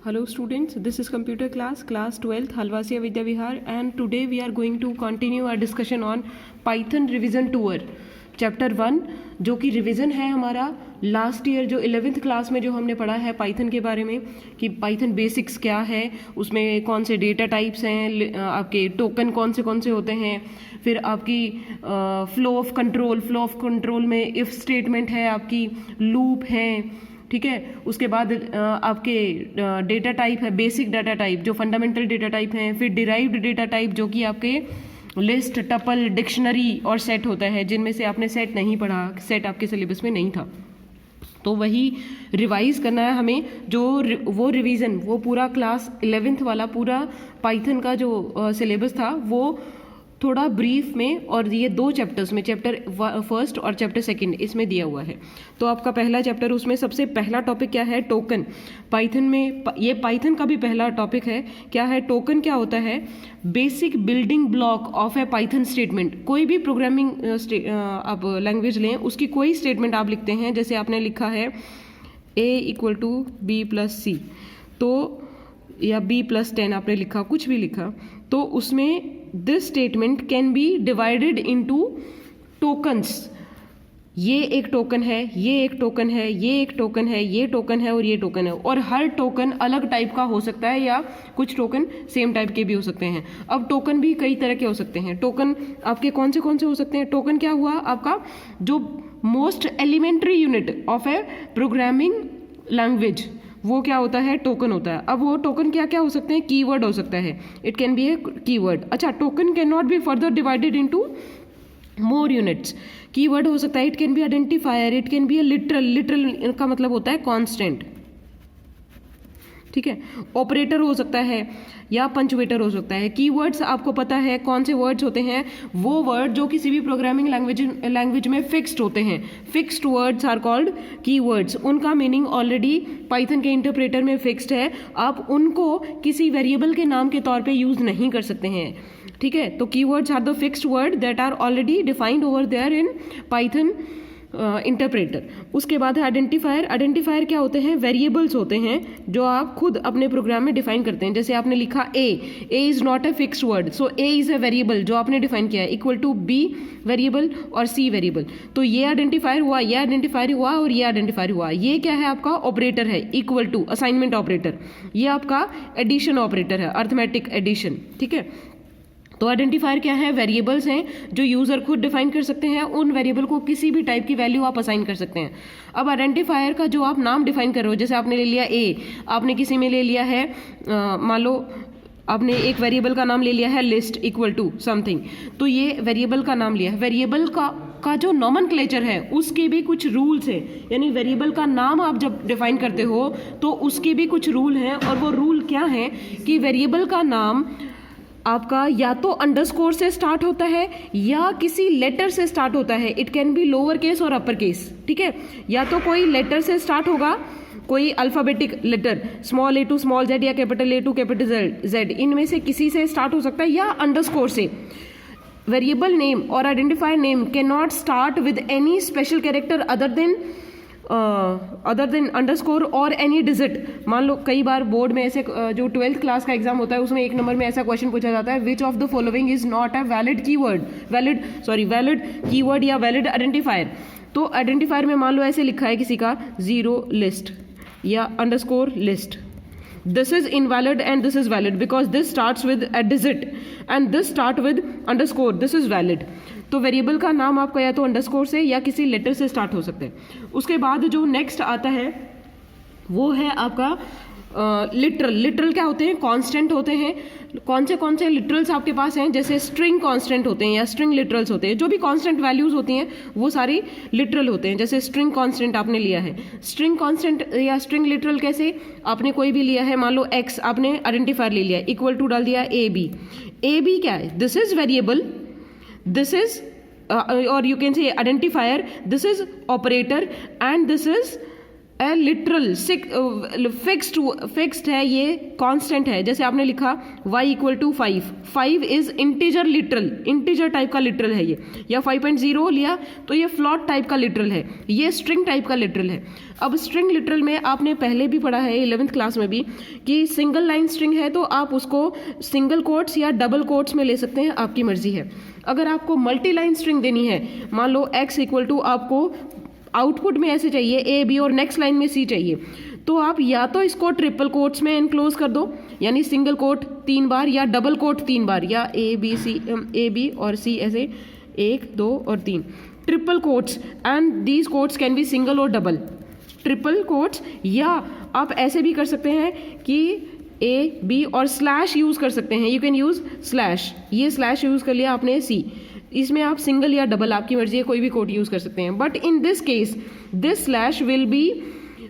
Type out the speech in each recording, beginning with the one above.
Hello students, this is computer class 12th Halvasia Vidya Vihar, and today we are going to continue our discussion on Python revision tour chapter 1 जो कि revision है हमारा last year जो 11th class में जो हमने पढ़ा है पाइथन के बारे में कि पाइथन बेसिक्स क्या है, उसमें कौन से डेटा टाइप्स हैं, आपके टोकन कौन से होते हैं, फिर आपकी फ्लो ऑफ कंट्रोल में इफ स्टेटमेंट है, आपकी लूप है, ठीक है। उसके बाद आपके डेटा टाइप है, बेसिक डाटा टाइप जो फंडामेंटल डेटा टाइप हैं, फिर डिराइव्ड डेटा टाइप जो कि आपके लिस्ट, टपल, डिक्शनरी और सेट होता है, जिनमें से आपने सेट नहीं पढ़ा, सेट आपके सिलेबस में नहीं था, तो वही रिवाइज करना है हमें। जो वो रिवीजन, वो पूरा क्लास 11th वाला पूरा पाइथन का जो सिलेबस था वो थोड़ा ब्रीफ में, और ये दो चैप्टर्स में, चैप्टर फर्स्ट और चैप्टर सेकंड, इसमें दिया हुआ है। तो आपका पहला चैप्टर, उसमें सबसे पहला टॉपिक क्या है, टोकन। पाइथन में ये पाइथन का भी पहला टॉपिक है। क्या है टोकन, क्या होता है, basic building block of A Python statement. कोई भी प्रोग्रामिंग आप लैंग्वेज लें, उसकी कोई स्टेटमेंट आप लिखते हैं, जैसे आपने लिखा है a = b+c, तो या b+10 आपने लिखा, कुछ भी लिखा, तो उसमें this statement can be divided into tokens. ये एक टोकन है, ये एक टोकन है, ये एक टोकन है, ये टोकन है और ये टोकन है, और हर टोकन अलग टाइप का हो सकता है या कुछ टोकन सेम टाइप के भी हो सकते हैं। अब टोकन भी कई तरह के हो सकते हैं। टोकन आपके कौन से हो सकते हैं। टोकन क्या हुआ आपका, जो most elementary unit of a programming language, वो क्या होता है, टोकन होता है। अब वो टोकन क्या क्या हो सकते हैं, कीवर्ड हो सकता है, it can be a keyword. अच्छा, token can not be further divided into more units. Keyword हो सकता है, it can be identifier, it can be a literal का मतलब होता है कांस्टेंट, ठीक है। ऑपरेटर हो सकता है या पंचुएटर हो सकता है। कीवर्ड्स आपको पता है कौन से वर्ड्स होते हैं, वो वर्ड जो किसी भी प्रोग्रामिंग लैंग्वेज में फिक्स्ड होते हैं। Fixed words are called keywords. उनका मीनिंग ऑलरेडी पाइथन के इंटरप्रेटर में फिक्स्ड है, आप उनको किसी वेरिएबल के नाम के तौर पे यूज नहीं कर सकते हैं, ठीक है। तो keywords are the fixed word that are already defined over there in Python interpreter. उसके बाद है आइडेंटिफायर। आइडेंटिफायर क्या होते हैं, वेरिएबल्स होते हैं जो आप खुद अपने प्रोग्राम में डिफाइन करते हैं। जैसे आपने लिखा a is not a fixed word, so a is a variable जो आपने डिफाइन किया है, =b वेरिएबल और c वेरिएबल। तो ये आइडेंटिफायर हुआ, ये आइडेंटिफायर हुआ और ये आइडेंटिफायर हुआ। ये क्या है आपका ऑपरेटर है, = असाइनमेंट ऑपरेटर। ये आपका एडिशन ऑपरेटर है, अर्थमेटिक एडिशन, ठीक है। तो आइडेंटिफायर क्या है, वेरिएबल्स हैं जो यूजर खुद डिफाइन कर सकते हैं। उन वेरिएबल को किसी भी टाइप की वैल्यू आप असाइन कर सकते हैं। अब आइडेंटिफायर का जो आप नाम डिफाइन कर रहे हो, जैसे आपने ले लिया ए, आपने किसी में ले लिया है, मान लो आपने एक वेरिएबल का नाम ले लिया है लिस्ट = समथिंग, तो ये वेरिएबल का नाम लिया है। वेरिएबल का जो नॉमेनक्लेचर है उसके भी कुछ रूल्स हैं, यानी वेरिएबल का नाम आप जब डिफाइन करते हो तो उसके भी कुछ रूल हैं, और वो रूल क्या है कि वेरिएबल का नाम आपका या तो अंडरस्कोर से स्टार्ट होता है या किसी लेटर से स्टार्ट होता है। It can be lower case और अपर केस, ठीक है। या तो कोई लेटर से स्टार्ट होगा, कोई alphabetic letter, small a to small z या capital A to capital Z, इनमें से किसी से स्टार्ट हो सकता है, या अंडरस्कोर से। वेरिएबल नेम और identifier name can not start with any special character other than underscore और एनी डिजिट। मान लो कई बार बोर्ड में ऐसे जो 12th क्लास का एग्जाम होता है उसमें 1 नंबर में ऐसा क्वेश्चन पूछा जाता है, which of the following is not a valid keyword या वैलिड आइडेंटिफायर। तो आइडेंटिफायर में मान लो ऐसे लिखा है किसी का 0 लिस्ट या _list, this is invalid and this is valid because this starts with a digit and this start with underscore, this is valid। तो वेरिएबल का नाम आपका या तो अंडरस्कोर से या किसी लेटर से स्टार्ट हो सकते हैं। उसके बाद जो नेक्स्ट आता है वो है आपका लिटरल क्या होते हैं, कांस्टेंट होते हैं। कौन से लिटरल्स आपके पास हैं, जैसे स्ट्रिंग कांस्टेंट होते हैं या स्ट्रिंग लिटरल्स होते हैं। जो भी कांस्टेंट वैल्यूज होती हैं वो सारी लिटरल होते हैं। जैसे स्ट्रिंग कांस्टेंट आपने लिया है, स्ट्रिंग कांस्टेंट या स्ट्रिंग लिटरल कैसे, आपने कोई भी लिया है, मान लो x, आपने आइडेंटिफायर ले लिया, = डाल दिया ab क्या है, this is variable, this is और you can say identifier, this is operator and this is a literal fixed है, ये कांस्टेंट है। जैसे आपने लिखा y equal to 5, 5 is integer literal, integer type का लिटरल है ये, या 5.0 लिया तो ये फ्लॉट टाइप का लिटरल है, ये स्ट्रिंग टाइप का लिटरल है। अब स्ट्रिंग लिटरल में आपने पहले भी पढ़ा है 11th क्लास में भी कि सिंगल लाइन स्ट्रिंग है तो आप उसको सिंगल कोट्स या डबल कोट्स में ले सकते हैं, आपकी मर्जी है। अगर आपको मल्टी लाइन स्ट्रिंग देनी है, मान लो x इक्वल टू आपको आउटपुट में ऐसे चाहिए ए बी और नेक्स्ट लाइन में सी चाहिए, तो आप या तो इसको ट्रिपल कोट्स में एनक्लोज कर दो, यानी सिंगल कोट 3 बार या डबल कोट 3 बार, या ए बी और सी ऐसे 1 2 और 3 triple quotes, and these quotes can be single और डबल ट्रिपल कोट्स। या आप ऐसे भी कर सकते हैं कि ए बी और स्लैश यूज कर सकते हैं, यू कैन यूज स्लैश, ये स्लैश यूज कर लिया आपने सी, इसमें आप सिंगल या डबल आपकी मर्जी है, कोई भी कोड यूज कर सकते हैं। But in this case this slash will be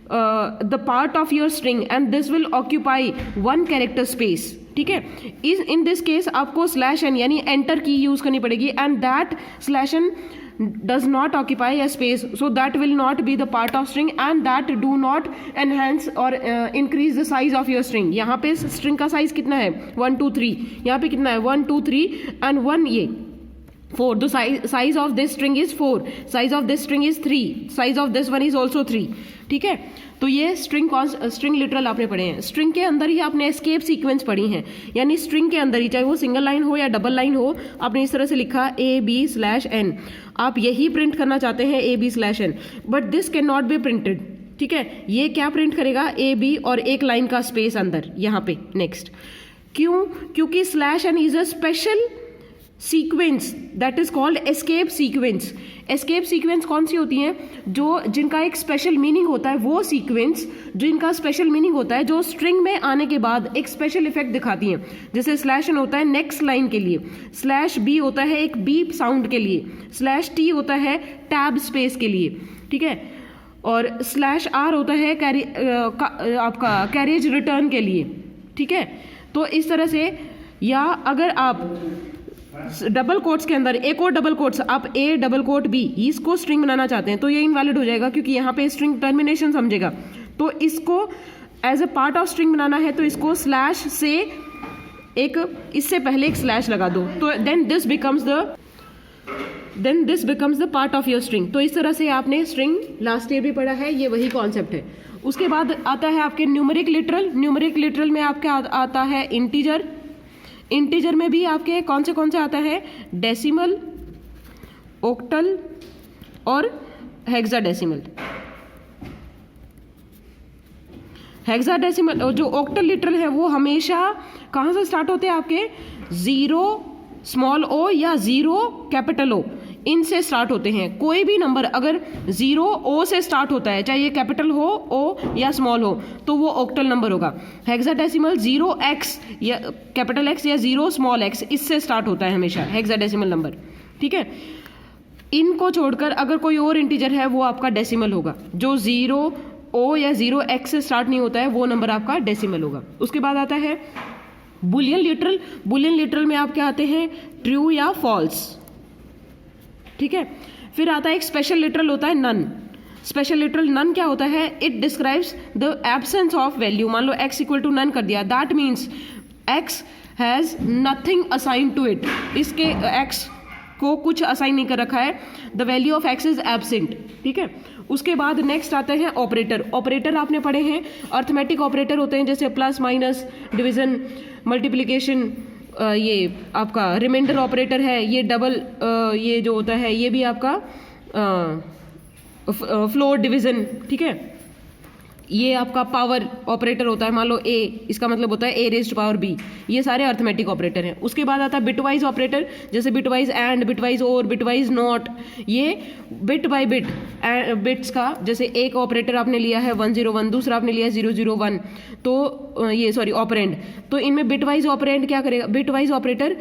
the part of your string and this will occupy 1 character space, ठीक है। इन दिस केस आपको स्लैश एन यानी एंटर की यूज करनी पड़ेगी, and that slash N does not occupy a space, so that will not be the part of string and that do not enhance or increase the size of your string। यहाँ पे string का size कितना है 1 2 3, यहाँ पे कितना है 1 2 3 and 1 ये 4, the size of this string is 4, size of this string is 3, size of this one is also 3, ठीक है। तो ये स्ट्रिंग लिटरल आपने पढ़े हैं। स्ट्रिंग के अंदर ही आपने एस्केप सीक्वेंस पढ़ी हैं, यानी स्ट्रिंग के अंदर ही, चाहे वो सिंगल लाइन हो या डबल लाइन हो, आपने इस तरह से लिखा a/b/n, आप यही प्रिंट करना चाहते हैं a/b/n, but this can not be printed, ठीक है। ये क्या प्रिंट करेगा a/b और एक लाइन का स्पेस अंदर यहाँ पे नेक्स्ट। क्यों? क्योंकि /n is a special sequence that is called escape sequence. Escape sequence कौन सी होती हैं? जो जिनका एक स्पेशल मीनिंग होता है, वो सीक्वेंस जिनका स्पेशल मीनिंग होता है, जो स्ट्रिंग में आने के बाद एक स्पेशल इफेक्ट दिखाती हैं। जैसे /n होता है नेक्स्ट लाइन के लिए, /b होता है एक बीप साउंड के लिए, /t होता है टैब स्पेस के लिए, ठीक है, और /r होता है आपका कैरेज रिटर्न के लिए, ठीक है। तो इस तरह से, या अगर आप डबल कोट्स के अंदर एक और डबल कोट्स, आप ए डबल कोट बी, इसको स्ट्रिंग बनाना चाहते हैं तो ये इनवैलिड हो जाएगा, क्योंकि यहाँ पे स्ट्रिंग टर्मिनेशन समझेगा। तो इसको as a part of string बनाना है तो इसको स्लैश से एक, इससे पहले एक स्लैश लगा दो, तो then this becomes the part of your string. तो इस तरह से आपने स्ट्रिंग लास्ट ईयर भी पढ़ा है, ये वही कॉन्सेप्ट है। उसके बाद आता है आपके न्यूमेरिक लिटरल। न्यूमेरिक लिटरल में आपके आता है इंटीजर। इंटीजर में भी आपके कौन से आता है? डेसिमल, ऑक्टल और हेक्साडेसिमल। हेक्साडेसिमल और जो ऑक्टल लिटरल है वो हमेशा कहाँ से स्टार्ट होते हैं आपके? 0 स्मॉल ओ या 0 कैपिटल ओ, इनसे स्टार्ट होते हैं। कोई भी नंबर अगर 0 ओ से स्टार्ट होता है, चाहे ये कैपिटल हो ओ या स्मॉल हो, तो वो ऑक्टल नंबर होगा। हेक्साडेसिमल 0x या कैपिटल X या 0 स्मॉल x, इससे स्टार्ट होता है हमेशा हेक्साडेसिमल नंबर, ठीक है। इनको छोड़कर अगर कोई और इंटीजर है वो आपका डेसिमल होगा। जो 0 ओ या 0x से स्टार्ट नहीं होता है वो नंबर आपका डेसिमल होगा। उसके बाद आता है बुलियन लिटरल। बुलियन लिटरल में आप क्या आते हैं? ट्रू या फॉल्स, ठीक है। फिर आता है एक स्पेशल लिटरल होता है नन। स्पेशल लिटरल नन क्या होता है? It describes the absence of value. मान लो x इक्वल टू नन कर दिया, that means x has nothing assigned to it. इसके x को कुछ असाइन नहीं कर रखा है, the value of x is absent, ठीक है। उसके बाद नेक्स्ट आते हैं ऑपरेटर। ऑपरेटर आपने पढ़े हैं, अर्थमेटिक ऑपरेटर होते हैं जैसे प्लस, माइनस, डिवीजन, मल्टीप्लिकेशन, ये आपका रिमाइंडर ऑपरेटर है, ये डबल, ये जो होता है ये भी आपका फ्लोर डिवीजन, ठीक है। ये आपका पावर ऑपरेटर होता है, मान लो a, इसका मतलब होता है a रेज्ड पावर b। ये सारे अर्थमेटिक ऑपरेटर हैं। उसके बाद आता है बिटवाइज ऑपरेटर, जैसे बिटवाइज एंड, बिटवाइज और, बिटवाइज नॉट। ये बिट बाय बिट बिट्स का, जैसे एक ऑपरेटर आपने लिया है 101, दूसरा आपने लिया 001, तो ये सॉरी ऑपरेंड, तो इनमें बिटवाइज ऑपरेंड क्या करेगा? बिटवाइज ऑपरेटर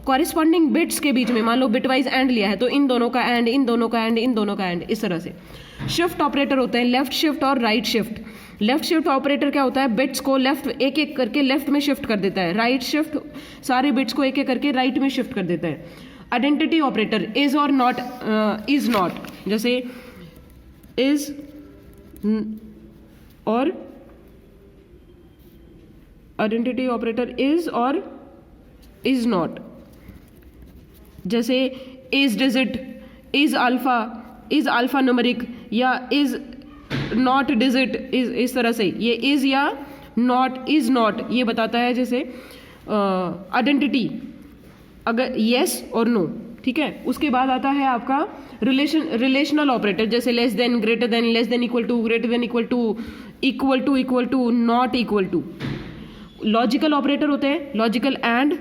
कॉरिस्पॉन्डिंग बिट्स के बीच में, मान लो बिटवाइज एंड लिया है तो इन दोनों का एंड, इन दोनों का एंड, इन दोनों का एंड, इस तरह से। शिफ्ट ऑपरेटर होते हैं लेफ्ट शिफ्ट और right shift. Left shift operator क्या होता है? बिट्स को लेफ्ट एक एक करके लेफ्ट में शिफ्ट कर देता है। राइट शिफ्ट सारे बिट्स को एक एक करके राइट में शिफ्ट कर देता है। आइडेंटिटी ऑपरेटर इज और नॉट, इज नॉट, जैसे इज और आइडेंटिटी ऑपरेटर इज और इज नॉट, जैसे is digit, is alpha numeric या इज नॉट डिजिट, इस तरह से ये इज या नॉट, इज नॉट ये बताता है जैसे आइडेंटिटी, अगर येस और नो, ठीक है। उसके बाद आता है आपका रिलेशनल ऑपरेटर, जैसे less than, greater than, less than equal to, greater than equal to, not equal to. Logical operator होते हैं, लॉजिकल एंड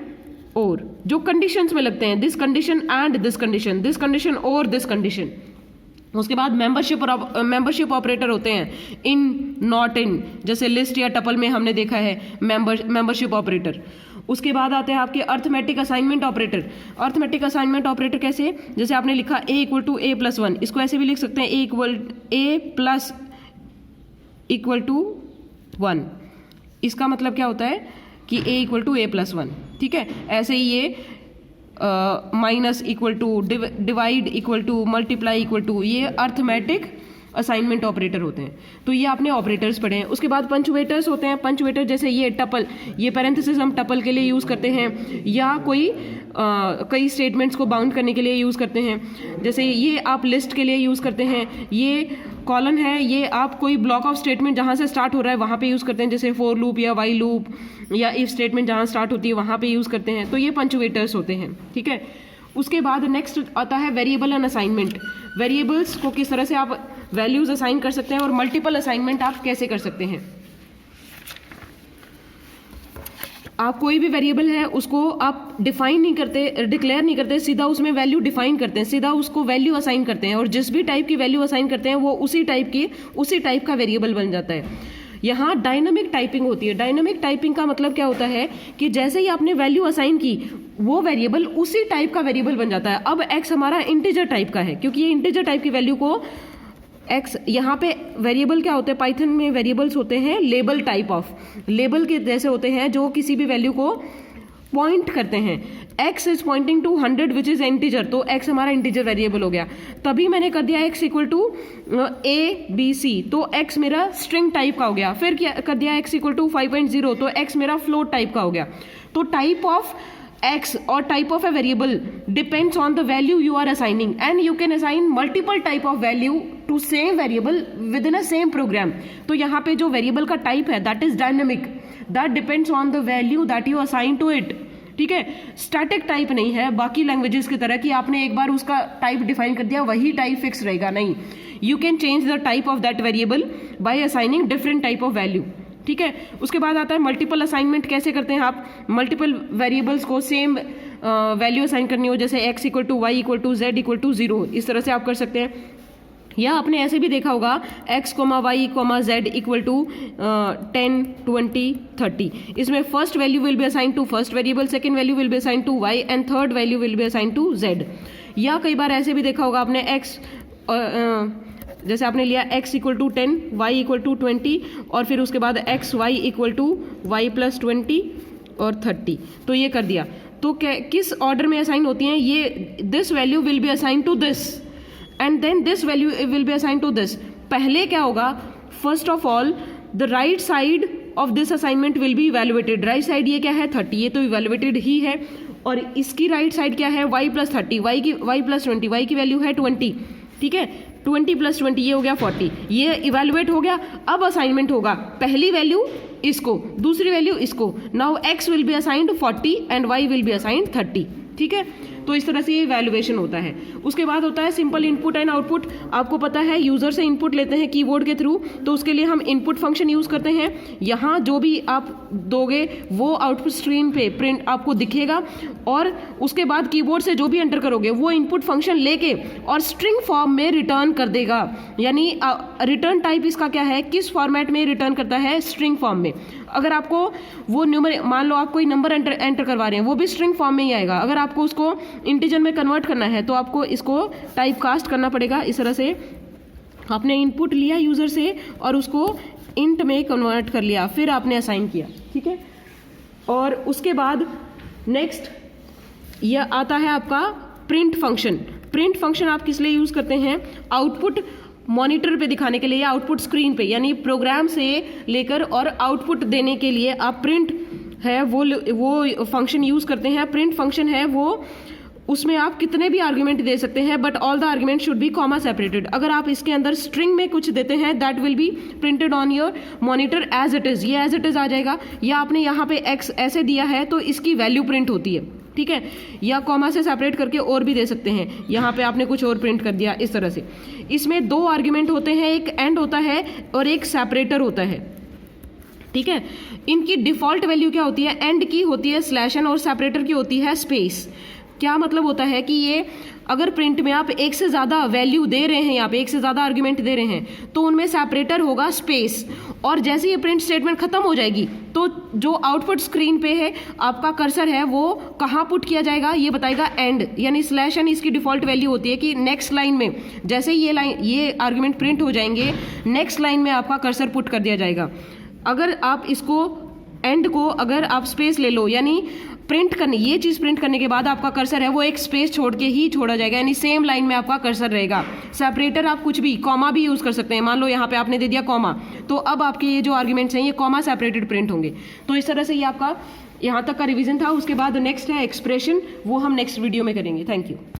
और, जो कंडीशंस में लगते हैं, this condition and this condition और दिस कंडीशन। उसके बाद मेंबरशिप ऑपरेटर होते हैं, इन, नॉट इन, जैसे लिस्ट या टपल में हमने देखा है मेंबरशिप ऑपरेटर। उसके बाद आते हैं आपके arithmetic assignment operator. Arithmetic assignment operator कैसे, जैसे आपने लिखा a equal to a plus 1, इसको ऐसे भी लिख सकते हैं a प्लस इक्वल टू 1। इसका मतलब क्या होता है कि a equal to a plus 1, ठीक है। ऐसे ही ये minus equal to, divide equal to, multiply equal to, ये अर्थमेटिक असाइनमेंट ऑपरेटर होते हैं। तो ये आपने ऑपरेटर्स पढ़े हैं। उसके बाद पंचुएटर्स होते हैं। पंचुएटर जैसे ये टपल, ये पैरेंथेसिस हम टपल के लिए यूज़ करते हैं, या कोई कई स्टेटमेंट्स को बाउंड करने के लिए यूज़ करते हैं। जैसे ये आप लिस्ट के लिए यूज़ करते हैं, ये कॉलन है, ये आप कोई ब्लॉक ऑफ स्टेटमेंट जहाँ से स्टार्ट हो रहा है वहाँ पे यूज़ करते हैं, जैसे फॉर लूप या वाइल लूप या इफ स्टेटमेंट जहाँ स्टार्ट होती है वहाँ पे यूज़ करते हैं। तो ये पंचुएटर्स होते हैं, ठीक है। उसके बाद नेक्स्ट आता है वेरिएबल एंड असाइनमेंट। वेरिएबल्स को किस तरह से आप वैल्यूज असाइन कर सकते हैं और मल्टीपल असाइनमेंट आप कैसे कर सकते हैं। आप कोई भी वेरिएबल है उसको आप डिफाइन नहीं करते, डिक्लेयर नहीं करते, सीधा उसमें वैल्यू डिफाइन करते हैं, सीधा उसको वैल्यू असाइन करते हैं, और जिस भी टाइप की वैल्यू असाइन करते हैं वो उसी टाइप का वेरिएबल बन जाता है। यहाँ डायनामिक टाइपिंग होती है। डायनामिक टाइपिंग का मतलब क्या होता है कि जैसे ही आपने वैल्यू असाइन की वो वेरिएबल उसी टाइप का वेरिएबल बन जाता है। अब x हमारा इंटीजर टाइप का है, क्योंकि ये इंटीजर टाइप की वैल्यू को x, यहाँ पे वेरिएबल क्या होते हैं, पाइथन में वेरिएबल्स होते हैं लेबल टाइप ऑफ, लेबल के जैसे होते हैं जो किसी भी वैल्यू को पॉइंट करते हैं। x is pointing to 100 which is integer, तो x हमारा इंटीजर वेरिएबल हो गया। तभी मैंने कर दिया x इक्वल टू ABC, तो x मेरा स्ट्रिंग टाइप का हो गया। फिर क्या कर दिया x इक्वल टू 5.0, तो x मेरा फ्लोट टाइप का हो गया। तो type of x or type of a variable depends on the value you are assigning, and you can assign multiple type of value to same variable within a same program. तो यहाँ पे जो variable का type है that is dynamic, that depends on the value that you assign to it. ठीक है, static type नहीं है बाकी लैंग्वेजेस की तरह कि आपने एक बार उसका टाइप डिफाइन कर दिया वही टाइप फिक्स रहेगा, नहीं। You can change the type of that variable bye assigning different type of value, ठीक है। उसके बाद आता है मल्टीपल असाइनमेंट। कैसे करते हैं आप, मल्टीपल वेरिएबल्स को सेम वैल्यू असाइन करनी हो, जैसे x equal to y equal to z equal to 0, इस तरह से आप कर सकते हैं। या आपने ऐसे भी देखा होगा x, y, z equal to 10, 20, 30। इसमें first value will be assign to first variable, second value will be assign to y and third value will be assign to z। या कई बार ऐसे भी देखा होगा आपने x, जैसे आपने लिया x equal to 10, y equal to 20 और फिर उसके बाद x, y equal to y plus 20 और 30, तो ये कर दिया। तो किस ऑर्डर में असाइन होती हैं ये, this value will be assign to this and then this value will be assign to this. पहले क्या होगा, first of all the right side of this assignment will be evaluated. Right side ये क्या है 30, ये तो इवेलुएटेड ही है, और इसकी राइट साइड क्या है y plus 30, y plus 20, y की वैल्यू है 20, ठीक है। 20 प्लस 20 ये हो गया 40, ये इवेलुएट हो गया। अब असाइनमेंट होगा, पहली वैल्यू इसको, दूसरी वैल्यू इसको। Now x will be assigned 40 and y will be assigned 30, ठीक है। तो इस तरह से ये वैल्यूएशन होता है। उसके बाद होता है सिंपल इनपुट एंड आउटपुट। आपको पता है यूजर से इनपुट लेते हैं कीबोर्ड के थ्रू, तो उसके लिए हम इनपुट फंक्शन यूज करते हैं। यहाँ जो भी आप दोगे वो आउटपुट स्क्रीन पे प्रिंट आपको दिखेगा, और उसके बाद कीबोर्ड से जो भी एंटर करोगे वो इनपुट फंक्शन लेके और स्ट्रिंग फॉर्म में रिटर्न कर देगा। यानी रिटर्न टाइप इसका क्या है, किस फॉर्मेट में रिटर्न करता है, स्ट्रिंग फॉर्म में। अगर आपको वो न्यूमर, मान लो आप कोई नंबर एंटर करवा रहे हैं, वो भी स्ट्रिंग फॉर्म में ही आएगा। अगर आपको उसको इंटीजर में कन्वर्ट करना है तो आपको इसको टाइप कास्ट करना पड़ेगा। इस तरह से आपने इनपुट लिया यूजर से और उसको इंट में कन्वर्ट कर लिया, फिर आपने असाइन किया, ठीक है। और उसके बाद नेक्स्ट यह आता है आपका प्रिंट फंक्शन। प्रिंट फंक्शन आप किस लिए यूज करते हैं, आउटपुट मॉनिटर पे दिखाने के लिए या आउटपुट स्क्रीन पे, यानी प्रोग्राम से लेकर और आउटपुट देने के लिए आप प्रिंट है वो फंक्शन यूज़ करते हैं। प्रिंट फंक्शन है वो, उसमें आप कितने भी आर्ग्यूमेंट दे सकते हैं, but all the argument should be comma separated. अगर आप इसके अंदर स्ट्रिंग में कुछ देते हैं, that will be printed on your monitor as it is, ये एज इट इज़ आ जाएगा। या आपने यहाँ पे एक्स ऐसे दिया है तो इसकी वैल्यू प्रिंट होती है, ठीक है। या कॉमा से सेपरेट करके और भी दे सकते हैं, यहाँ पे आपने कुछ और प्रिंट कर दिया, इस तरह से। इसमें दो आर्ग्यूमेंट होते हैं, एक एंड होता है और एक सेपरेटर होता है, ठीक है। इनकी डिफॉल्ट वैल्यू क्या होती है? एंड की होती है स्लैश एन और सेपरेटर की होती है स्पेस। क्या मतलब होता है कि ये अगर प्रिंट में आप एक से ज़्यादा वैल्यू दे रहे हैं, यहाँ पे एक से ज़्यादा आर्ग्यूमेंट दे रहे हैं, तो उनमें सेपरेटर होगा स्पेस। और जैसे ये प्रिंट स्टेटमेंट खत्म हो जाएगी तो जो आउटपुट स्क्रीन पे है आपका कर्सर है वो कहाँ पुट किया जाएगा, ये बताएगा एंड, यानी स्लैश एन इसकी डिफॉल्ट वैल्यू होती है कि नेक्स्ट लाइन में जैसे ये आर्ग्यूमेंट प्रिंट हो जाएंगे, नेक्स्ट लाइन में आपका कर्सर पुट कर दिया जाएगा। अगर आप इसको एंड को अगर आप स्पेस ले लो, यानी प्रिंट करने, ये चीज़ प्रिंट करने के बाद आपका कर्सर है वो एक स्पेस छोड़ के ही छोड़ा जाएगा, यानी सेम लाइन में आपका कर्सर रहेगा। सेपरेटर आप कुछ भी कॉमा भी यूज़ कर सकते हैं। मान लो यहाँ पे आपने दे दिया कॉमा, तो अब आपके ये जो आर्ग्यूमेंट्स हैं ये कॉमा सेपरेटेड प्रिंट होंगे। तो इस तरह से ये आपका यहाँ तक का रिवीजन था। उसके बाद नेक्स्ट है एक्सप्रेशन, वो हम नेक्स्ट वीडियो में करेंगे। Thank you.